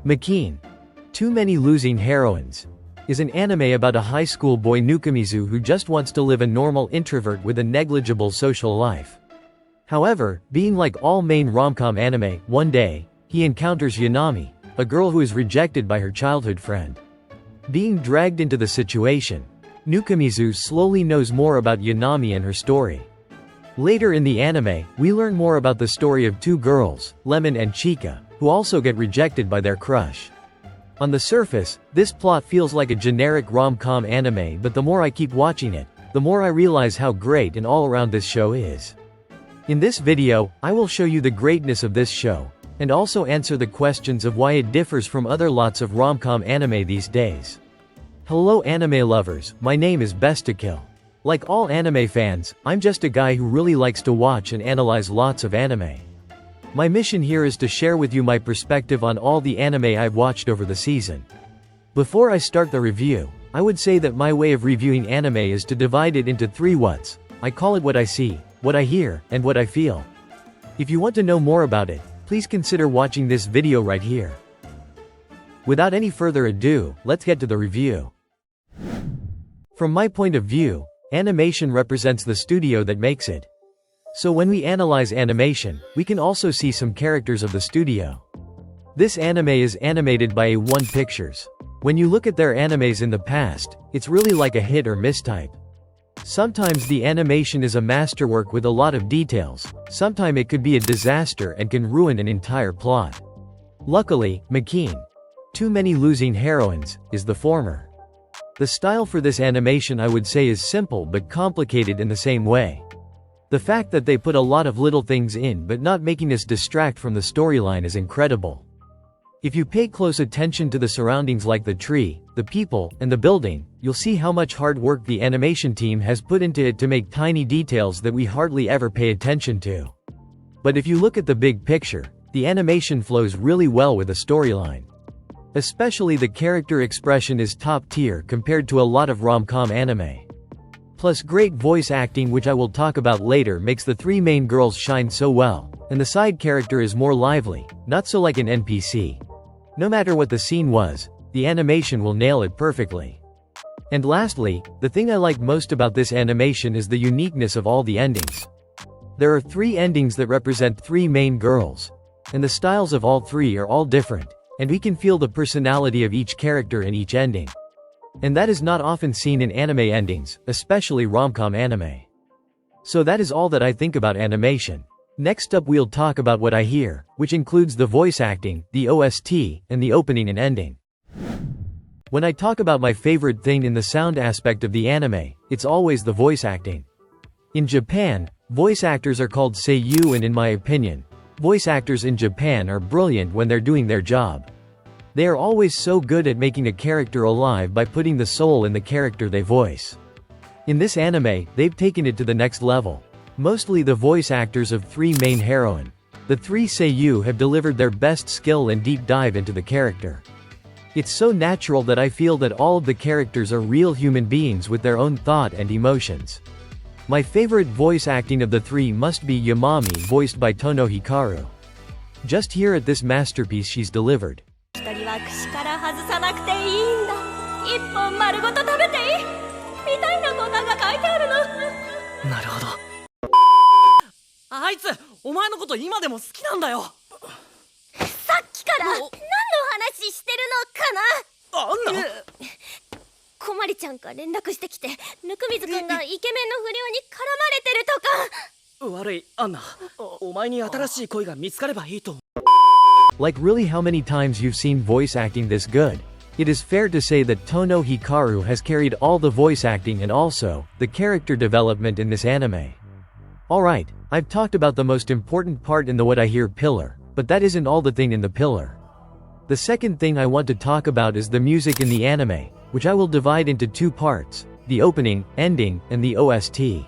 Makeen. Too Many Losing Heroines is an anime about a high school boy Nukamizu who just wants to live a normal introvert with a negligible social life. However, being like all main rom-com anime, one day, he encounters Yanami, a girl who is rejected by her childhood friend. Being dragged into the situation, Nukamizu slowly knows more about Yanami and her story. Later in the anime, we learn more about the story of two girls, Lemon and Chika, who also get rejected by their crush. On the surface, this plot feels like a generic rom-com anime, but the more I keep watching it, the more I realize how great and all-around this show is. In this video, I will show you the greatness of this show, and also answer the questions of why it differs from other lots of rom-com anime these days. Hello anime lovers, my name is Bestakill. Like all anime fans, I'm just a guy who really likes to watch and analyze lots of anime. My mission here is to share with you my perspective on all the anime I've watched over the season. Before I start the review, I would say that my way of reviewing anime is to divide it into three whats. I call it what I see, what I hear, and what I feel. If you want to know more about it, please consider watching this video right here. Without any further ado, let's get to the review. From my point of view, animation represents the studio that makes it. So when we analyze animation, we can also see some characters of the studio. This anime is animated by A1 Pictures. When you look at their animes in the past, it's really like a hit or miss type. Sometimes the animation is a masterwork with a lot of details, sometimes it could be a disaster and can ruin an entire plot. Luckily, Makeen. Too Many Losing Heroines is the former. The style for this animation I would say is simple but complicated in the same way. The fact that they put a lot of little things in but not making us distract from the storyline is incredible. If you pay close attention to the surroundings like the tree, the people, and the building, you'll see how much hard work the animation team has put into it to make tiny details that we hardly ever pay attention to. But if you look at the big picture, the animation flows really well with the storyline. Especially the character expression is top tier compared to a lot of rom-com anime. Plus great voice acting, which I will talk about later, makes the three main girls shine so well, and the side character is more lively, not so like an NPC. No matter what the scene was, the animation will nail it perfectly. And lastly, the thing I like most about this animation is the uniqueness of all the endings. There are three endings that represent three main girls, and the styles of all three are all different, and we can feel the personality of each character in each ending. And that is not often seen in anime endings, especially rom-com anime. So that is all that I think about animation. Next up we'll talk about what I hear, which includes the voice acting, the OST, and the opening and ending. When I talk about my favorite thing in the sound aspect of the anime, it's always the voice acting. In Japan, voice actors are called seiyuu, and in my opinion, voice actors in Japan are brilliant when they're doing their job. They are always so good at making a character alive by putting the soul in the character they voice. In this anime, they've taken it to the next level. Mostly the voice actors of three main heroines. The three seiyuu have delivered their best skill and deep dive into the character. It's so natural that I feel that all of the characters are real human beings with their own thought and emotions. My favorite voice acting of the three must be Yamami, voiced by Tono Hikaru. Just here at this masterpiece she's delivered. 一人は串から外さなくていいんだ。一本丸ごと食べていいみたいなことが書いてあるの。なるほど。あいつ、お前のこと今でも好きなんだよ。さっきから何の話してるのかな。あんな。こまりちゃんが連絡してきて、温水くんがイケメンの不良に絡まれてるとか。悪い、アンナ。お前に新しい恋が見つかればいいと。Like really, how many times you've seen voice acting this good? It is fair to say that Tono Hikaru has carried all the voice acting and also the character development in this anime. Alright, I've talked about the most important part in the what I hear pillar, but that isn't all the thing in the pillar. The second thing I want to talk about is the music in the anime, which I will divide into two parts, the opening, ending, and the OST.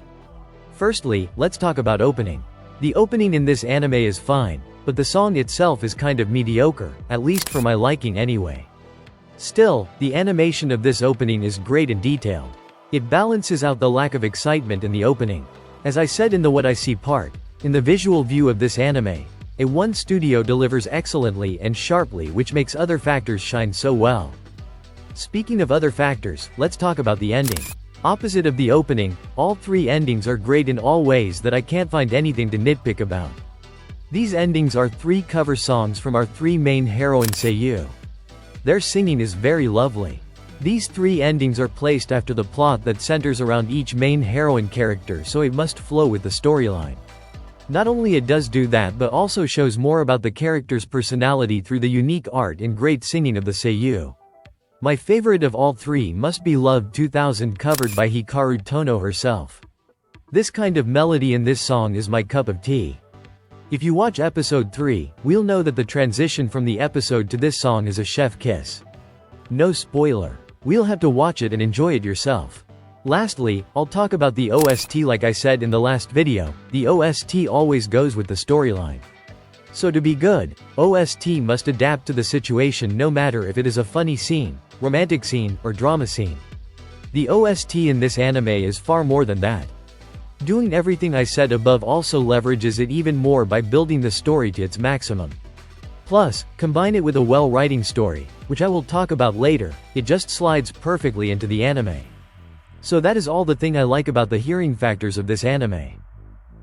Firstly, let's talk about opening. The opening in this anime is fine, but the song itself is kind of mediocre, at least for my liking anyway. Still, the animation of this opening is great and detailed. It balances out the lack of excitement in the opening. As I said in the what I see part, in the visual view of this anime, one studio delivers excellently and sharply, which makes other factors shine so well. Speaking of other factors, let's talk about the ending. Opposite of the opening, all three endings are great in all ways that I can't find anything to nitpick about. These endings are three cover songs from our three main heroine seiyuu. Their singing is very lovely. These three endings are placed after the plot that centers around each main heroine character, so it must flow with the storyline. Not only it does do that, but also shows more about the character's personality through the unique art and great singing of the seiyuu. My favorite of all three must be Love 2000, covered by Hikaru Tono herself. This kind of melody in this song is my cup of tea. If you watch episode 3, we'll know that the transition from the episode to this song is a chef kiss. No spoiler. We'll have to watch it and enjoy it yourself. Lastly, I'll talk about the OST. Like I said in the last video, the OST always goes with the storyline. So to be good, OST must adapt to the situation, no matter if it is a funny scene, romantic scene, or drama scene. The OST in this anime is far more than that. Doing everything I said above also leverages it even more by building the story to its maximum. Plus, combine it with a well-writing story, which I will talk about later, it just slides perfectly into the anime. So that is all the thing I like about the hearing factors of this anime.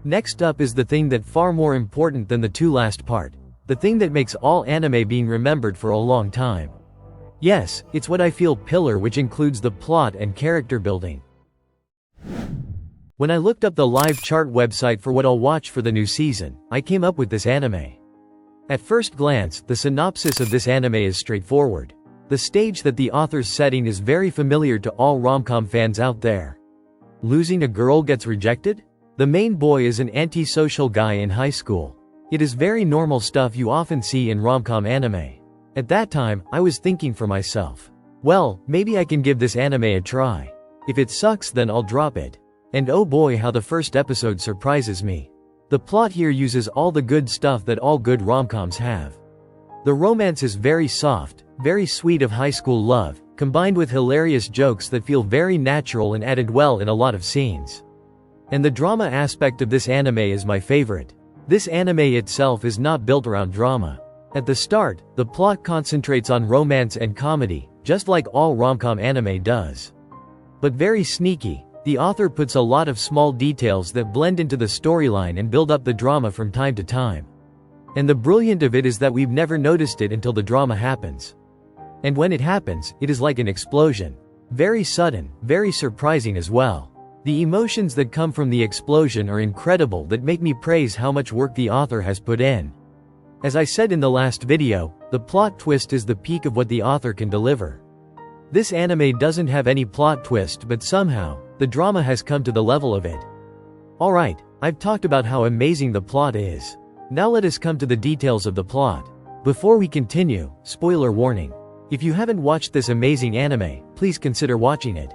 Next up is the thing that far more important than the two last part, the thing that makes all anime being remembered for a long time. Yes, it's what I feel pillar, which includes the plot and character building. When I looked up the live chart website for what I'll watch for the new season, I came up with this anime. At first glance, the synopsis of this anime is straightforward. The stage that the author's setting is very familiar to all rom-com fans out there. Losing a girl gets rejected? The main boy is an antisocial guy in high school. It is very normal stuff you often see in rom-com anime. At that time, I was thinking for myself, well, maybe I can give this anime a try. If it sucks, then I'll drop it. And oh boy, how the first episode surprises me. The plot here uses all the good stuff that all good rom-coms have. The romance is very soft, very sweet of high school love, combined with hilarious jokes that feel very natural and added well in a lot of scenes. And the drama aspect of this anime is my favorite. This anime itself is not built around drama. At the start, the plot concentrates on romance and comedy, just like all rom-com anime does. But very sneaky, the author puts a lot of small details that blend into the storyline and build up the drama from time to time. And the brilliant of it is that we've never noticed it until the drama happens. And when it happens, it is like an explosion. Very sudden, very surprising as well. The emotions that come from the explosion are incredible, that make me praise how much work the author has put in. As I said in the last video, the plot twist is the peak of what the author can deliver. This anime doesn't have any plot twist, but somehow, the drama has come to the level of it. Alright, I've talked about how amazing the plot is. Now let us come to the details of the plot. Before we continue, spoiler warning. If you haven't watched this amazing anime, please consider watching it.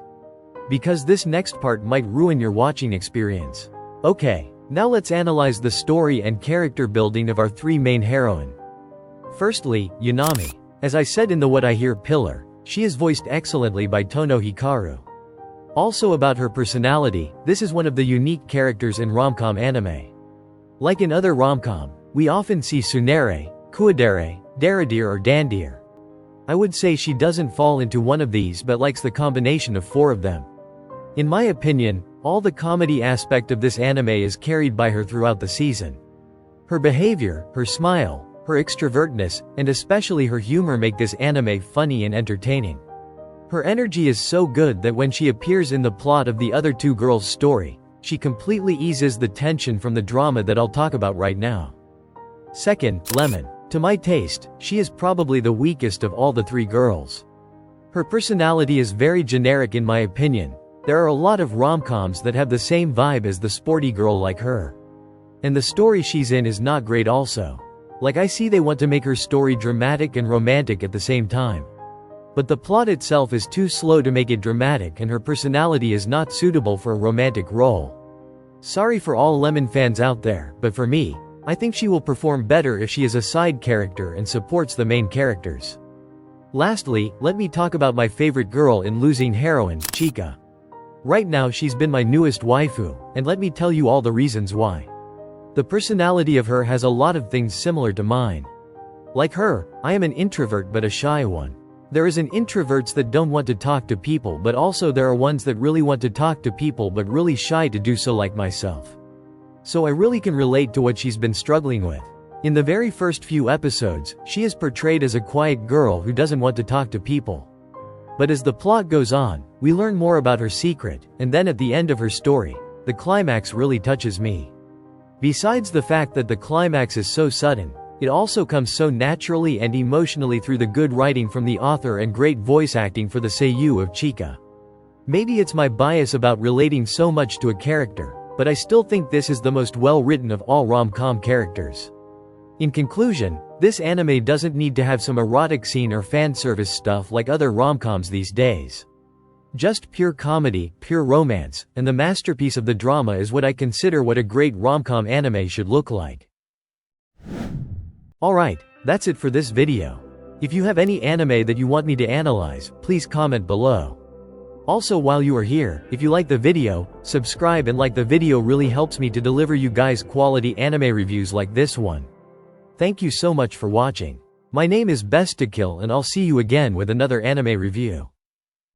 Because this next part might ruin your watching experience. Okay, now let's analyze the story and character building of our three main heroine. Firstly, Yanami. As I said in the What I Hear pillar, she is voiced excellently by Tono Hikaru. Also about her personality, this is one of the unique characters in rom-com anime. Like in other rom-com, we often see tsundere, kuadere, daradir or dandir. I would say she doesn't fall into one of these but likes the combination of four of them. In my opinion, all the comedy aspect of this anime is carried by her throughout the season. Her behavior, her smile, her extrovertness, and especially her humor make this anime funny and entertaining. Her energy is so good that when she appears in the plot of the other two girls' story, she completely eases the tension from the drama that I'll talk about right now. Second, Lemon. To my taste, she is probably the weakest of all the three girls. Her personality is very generic in my opinion. There are a lot of rom-coms that have the same vibe as the sporty girl like her. And the story she's in is not great also. Like I see they want to make her story dramatic and romantic at the same time. But the plot itself is too slow to make it dramatic, and her personality is not suitable for a romantic role. Sorry for all Lemon fans out there, but for me, I think she will perform better if she is a side character and supports the main characters. Lastly, let me talk about my favorite girl in Losing Heroine, Chika. Right now she's been my newest waifu, and let me tell you all the reasons why. The personality of her has a lot of things similar to mine. Like her, I am an introvert but a shy one. There is an introverts that don't want to talk to people, but also there are ones that really want to talk to people but really shy to do so, like myself. So I really can relate to what she's been struggling with. In the very first few episodes, she is portrayed as a quiet girl who doesn't want to talk to people. But as the plot goes on, we learn more about her secret, and then at the end of her story, the climax really touches me. Besides the fact that the climax is so sudden, it also comes so naturally and emotionally through the good writing from the author and great voice acting for the seiyuu of Chika. Maybe it's my bias about relating so much to a character, but I still think this is the most well-written of all rom-com characters. In conclusion, this anime doesn't need to have some erotic scene or fan service stuff like other rom-coms these days. Just pure comedy, pure romance, and the masterpiece of the drama is what I consider what a great rom-com anime should look like. Alright, that's it for this video. If you have any anime that you want me to analyze, please comment below. Also, while you are here, if you like the video, subscribe and like the video really helps me to deliver you guys quality anime reviews like this one. Thank you so much for watching. My name is Best to Kill and I'll see you again with another anime review.